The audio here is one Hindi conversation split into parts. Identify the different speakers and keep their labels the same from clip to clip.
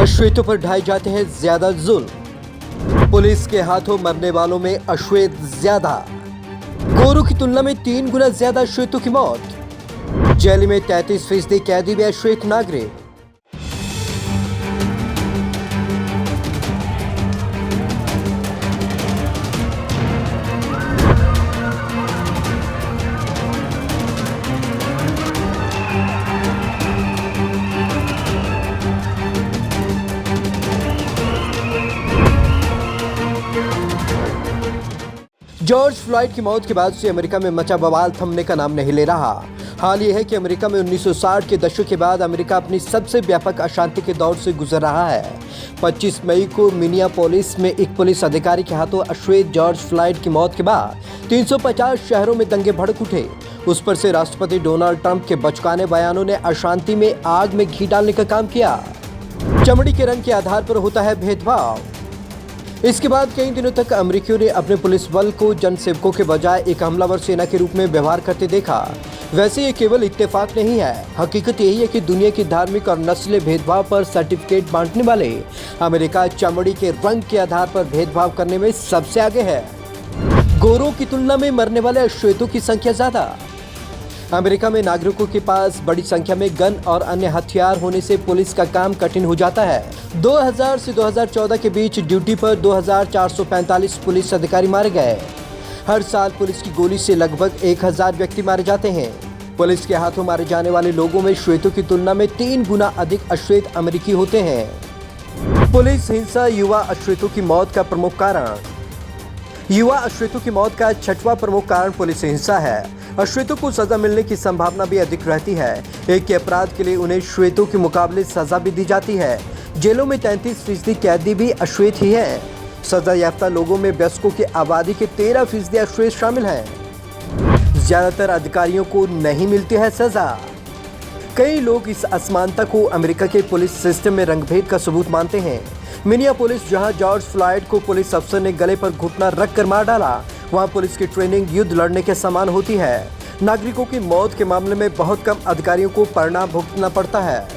Speaker 1: अश्वेतों पर ढाए जाते हैं ज्यादा जुल्म। पुलिस के हाथों मरने वालों में अश्वेत ज्यादा। गोरों की तुलना में 3 गुना ज्यादा अश्वेतों की मौत। जेल में 33% कैदी भी अश्वेत नागरिक। जॉर्ज फ्लॉयड की मौत के बाद से अमेरिका में मचा बवाल थमने का नाम नहीं ले रहा। हाल यह है कि अमेरिका में 1960 के दशक के बाद अमेरिका अपनी सबसे व्यापक अशांति के दौर से गुजर रहा है। 25 मई को मिनियापोलिस में एक पुलिस अधिकारी के हाथों अश्वेत जॉर्ज फ्लॉयड की मौत के बाद 350 शहरों में दंगे भड़क उठे। उस पर से राष्ट्रपति डोनाल्ड ट्रंप के बचकाने बयानों ने अशांति में आग में घी डालने का काम किया। चमड़ी के रंग के आधार पर होता है भेदभाव। इसके बाद कई दिनों तक अमेरिकियों ने अपने पुलिस बल को जनसेवकों के बजाय एक हमलावर सेना के रूप में व्यवहार करते देखा। वैसे ये केवल इत्तेफाक नहीं है, हकीकत यही है कि दुनिया की धार्मिक और नस्लीय भेदभाव पर सर्टिफिकेट बांटने वाले अमेरिका चमड़ी के रंग के आधार पर भेदभाव करने में सबसे आगे है। गोरों की तुलना में मरने वाले अश्वेतों की संख्या ज्यादा। अमेरिका में नागरिकों के पास बड़ी संख्या में गन और अन्य हथियार होने से पुलिस का काम कठिन हो जाता है। 2000 से 2014 के बीच ड्यूटी पर 2445 पुलिस अधिकारी मारे गए। हर साल पुलिस की गोली से लगभग 1000 व्यक्ति मारे जाते हैं। पुलिस के हाथों मारे जाने वाले लोगों में श्वेतों की तुलना में 3 गुना अधिक अश्वेत अमेरिकी होते हैं। पुलिस हिंसा युवा अश्वेतों की मौत का प्रमुख कारण। युवा अश्वेतों की मौत का 6वां प्रमुख कारण पुलिस हिंसा है। अश्वेतों को सजा मिलने की संभावना भी अधिक रहती है। एक के अपराध के लिए उन्हें श्वेतों के मुकाबले सजा भी दी जाती है। जेलों में 33% कैदी भी अश्वेत ही है। सजा याफ्ता लोगों में वयस्कों की आबादी के 13% अश्वेत शामिल हैं। ज्यादातर अधिकारियों को नहीं मिलती है सजा। कई लोग इस असमानता को अमेरिका के पुलिस सिस्टम में रंगभेद का सबूत मानते हैं। मिनियापोलिस, जहां जॉर्ज फ्लॉयड को पुलिस अफसर ने गले पर घुटना रख कर मार डाला, वहां पुलिस की ट्रेनिंग युद्ध लड़ने के समान होती है। नागरिकों की मौत के मामले में बहुत कम अधिकारियों को परिणाम भुगतना पड़ता है।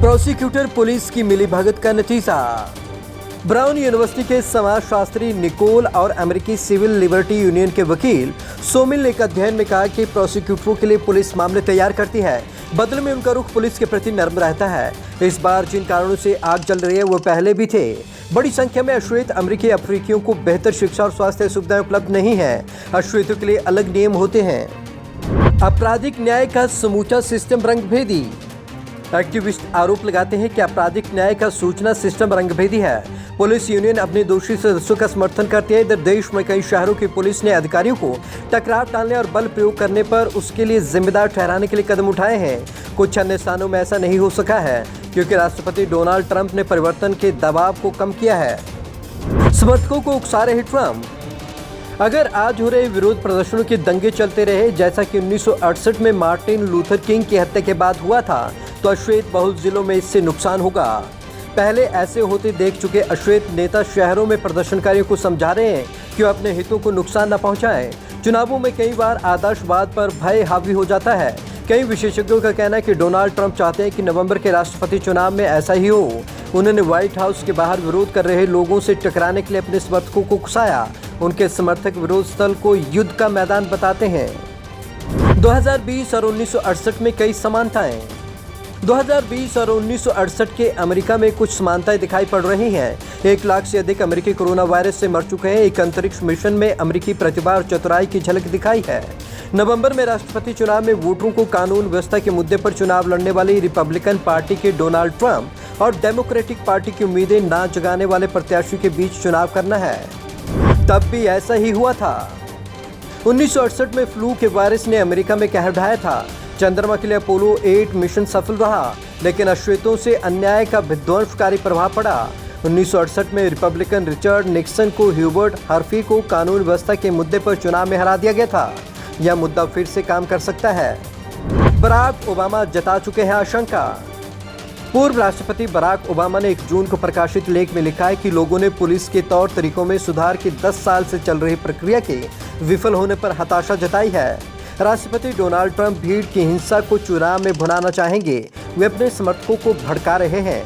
Speaker 1: प्रोसिक्यूटर पुलिस की मिलीभगत का नतीजा। ब्राउन यूनिवर्सिटी के समाजशास्त्री निकोल और अमेरिकी सिविल लिबर्टी यूनियन के वकील सोमिल ने एक अध्ययन में कहा कि प्रोसिक्यूटरों के लिए पुलिस मामले तैयार करती है, बदले में उनका रुख पुलिस के प्रति नर्म रहता है। इस बार जिन कारणों से आग जल रही है वो पहले भी थे। बड़ी संख्या में अश्वेत अमेरिकी अफ्रीकियों को बेहतर शिक्षा और स्वास्थ्य सुविधाएं उपलब्ध नहीं है। अश्वेतों के लिए अलग नियम होते हैं। आपराधिक न्याय का समूचा सिस्टम रंगभेदी। एक्टिविस्ट आरोप लगाते हैं कि आपराधिक न्याय का सूचना सिस्टम रंगभेदी है। पुलिस यूनियन अपने दोषी सदस्यों का समर्थन करती है। इधर देश में कई शहरों की पुलिस ने अधिकारियों को टकराव टालने और बल प्रयोग करने पर उसके लिए जिम्मेदार ठहराने के लिए कदम उठाए हैं। कुछ अन्य स्थानों में ऐसा नहीं हो सका है क्योंकि राष्ट्रपति डोनाल्ड ट्रंप ने परिवर्तन के दबाव को कम किया है। समर्थकों को उकसा रहे ट्रंप। अगर आज हो रहे विरोध प्रदर्शनों के दंगे चलते रहे जैसा कि 1968 में मार्टिन लूथर किंग की हत्या के बाद हुआ था, तो अश्वेत बहुल जिलों में इससे नुकसान होगा। पहले ऐसे होते देख चुके अश्वेत नेता शहरों में प्रदर्शनकारियों को समझा रहे हैं कि वो अपने हितों को नुकसान न पहुंचाएं। चुनावों में कई बार आदर्शवाद पर भय हावी हो जाता है। कई विशेषज्ञों का कहना है कि डोनाल्ड ट्रंप चाहते हैं कि नवंबर के राष्ट्रपति चुनाव में ऐसा ही हो। उन्होंने व्हाइट हाउस के बाहर विरोध कर रहे लोगों से टकराने के लिए अपने समर्थकों को उकसाया। उनके समर्थक विरोध स्थल को युद्ध का मैदान बताते हैं। 2020 और 1968 में कई समानताएं। 2020 और 1968 के अमेरिका में कुछ समानताएं दिखाई पड़ रही हैं। 1 लाख से अधिक अमेरिकी कोरोना वायरस से मर चुके हैं। एक अंतरिक्ष मिशन में अमेरिकी प्रतिभा और चतुराई की झलक दिखाई है। नवंबर में राष्ट्रपति चुनाव में वोटरों को कानून व्यवस्था के मुद्दे पर चुनाव लड़ने वाली रिपब्लिकन पार्टी के डोनाल्ड ट्रंप और डेमोक्रेटिक पार्टी की उम्मीदें ना जगाने वाले प्रत्याशियों के बीच चुनाव करना है। तब भी ऐसा ही हुआ था। 1968 में फ्लू के वायरस ने अमेरिका में कहर ढाया था। चंद्रमा के लिए अपोलो 8 मिशन सफल रहा, लेकिन अश्वेतों से अन्याय का विध्वंसकारी प्रभाव पड़ा। 1968 में रिपब्लिकन रिचर्ड निक्सन को ह्यूबर्ट हर्फी को कानून व्यवस्था के मुद्दे पर चुनाव में हरा दिया गया था। यह मुद्दा फिर से काम कर सकता है। बराक ओबामा जता चुके हैं आशंका। पूर्व राष्ट्रपति बराक ओबामा ने 1 जून को प्रकाशित लेख में लिखा है कि लोगों ने पुलिस के तौर तरीकों में सुधार की 10 साल से चल रही प्रक्रिया के विफल होने पर हताशा जताई है। राष्ट्रपति डोनाल्ड ट्रंप भीड़ की हिंसा को चुनाव में भुनाना चाहेंगे। वे अपने समर्थकों को भड़का रहे हैं।